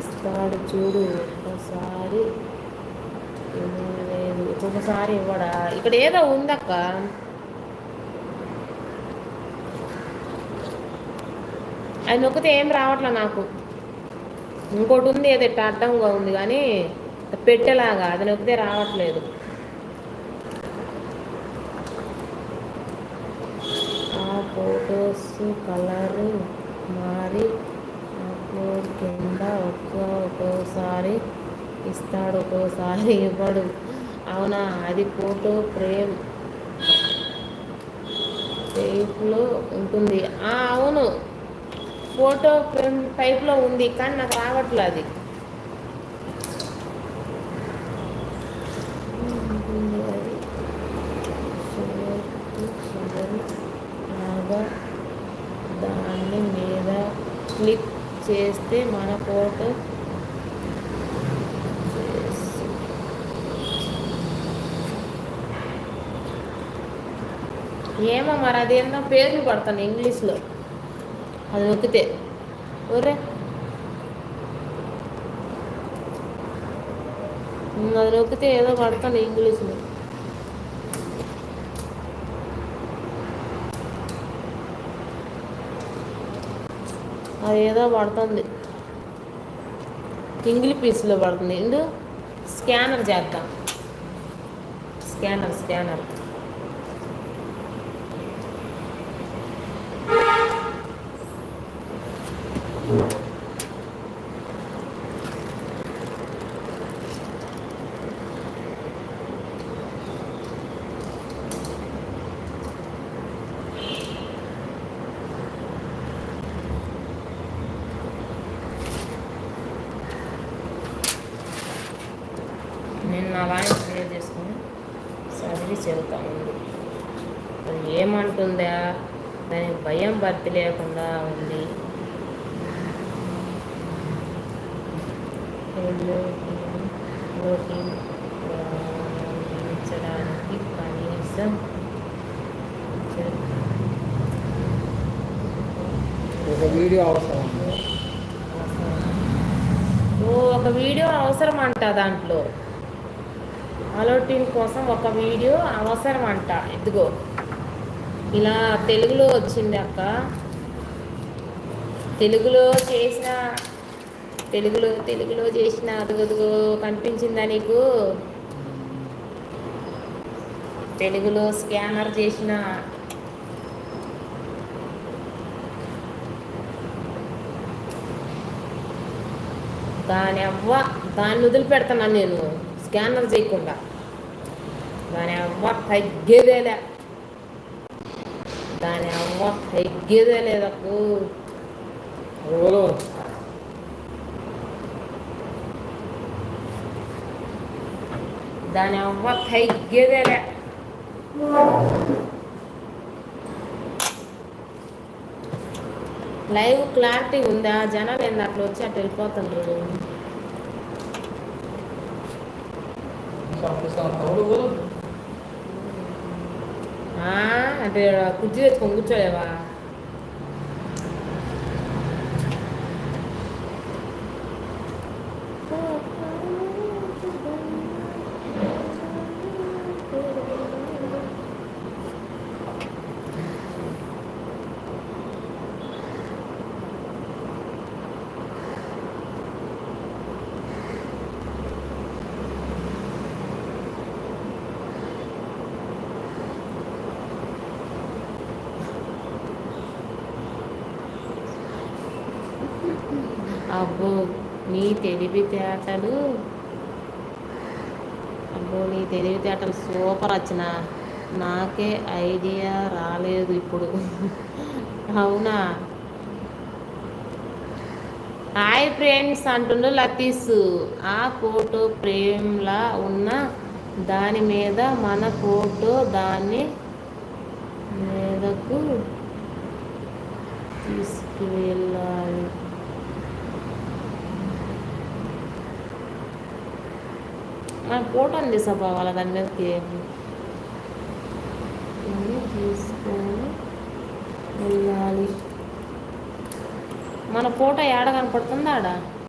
ఇస్తాడు చూడు. ఒక్కోసారి లేదు, ఒక్కొక్కసారి ఇవ్వడా. ఇక్కడ ఏదో ఉందక్క, అది నొక్కితే ఏం రావట్లే నాకు. ఇంకోటి ఉంది, ఏదో అడ్డంగా ఉంది కానీ పెట్టేలాగా, అది నొక్కితే రావట్లేదు. ఆ ఫొటోస్ కలరు మారి అప్లోడ్ కింద ఒక్కోసారి ఇస్తాడు, ఒక్కోసారి ఇవ్వడు. అవునా, అది ఫోటో ఫ్రేమ్ టైప్లో ఉంటుంది. అవును, ఫోటో ఫ్రేమ్ టైప్లో ఉంది కానీ నాకు రావట్లేదు అది. లాగా దాని మీద క్లిక్ చేస్తే మన ఫోటో ఏమో మరి అదేందో పేర్లు పడతాను ఇంగ్లీష్లో, అది నొక్కితే. ఒరే, అది నొక్కితే ఏదో పడతాను ఇంగ్లీష్లో. అది ఏదో పడుతుంది, ఇంగ్లీష్ పీస్లో పడుతుంది. ఇందు స్కానర్ చేద్దాం, స్కానర్. నేను నా వాయిస్ క్లియర్ చేసుకుని చదివి చెబుతాను. అది ఏమంటుందా, దానికి భయం భర్తీ లేకుండా ఉంది. ప్రోటీన్ ప్రారంభించడానికి కనీసం ఒక వీడియో అవసరం. ఒక వీడియో అవసరం అంట. దాంట్లో అలర్టింగ్ కోసం ఒక వీడియో అవసరం అంట. ఇదిగో ఇలా తెలుగులో వచ్చింది అక్క, తెలుగులో చేసిన అదుగదుగో కనిపించిందా నీకు? తెలుగులో స్కానర్ చేసిన దాన్ని వదిలిపెడతాను నేను, స్కానర్ చేయకుండా. దాని అవ్వ తగ్గేదేలే, లేదకు. దాని అవ్వ తగ్గేదేలే. లైవ్ క్లారిటీ ఉందా? జనాలు ఏంది అట్లా వచ్చి అట్లా వెళ్ళిపోతుండ్రు. అంటే కుర్చీ తెచ్చుకొని కూర్చోలేవా? అబ్బో నీ తెలివితేటలు సూపర్ వచ్చిన. నాకే ఐడియా రాలేదు ఇప్పుడు. అవునా, హాయ్ ఫ్రెండ్స్ అంటుండు లతీస్. ఆ ఫోటో ఫ్రేమ్లా ఉన్న దాని మీద మన ఫోటో దాని మీదకు తీసుకువెళ్ళాలి. మన ఫోటోని తీసుకుపోవాలి, దాని మీదకి తీసుకొని వెళ్ళాలి. మన ఫోటో ఏడ కనపడుతుందా? ఆడ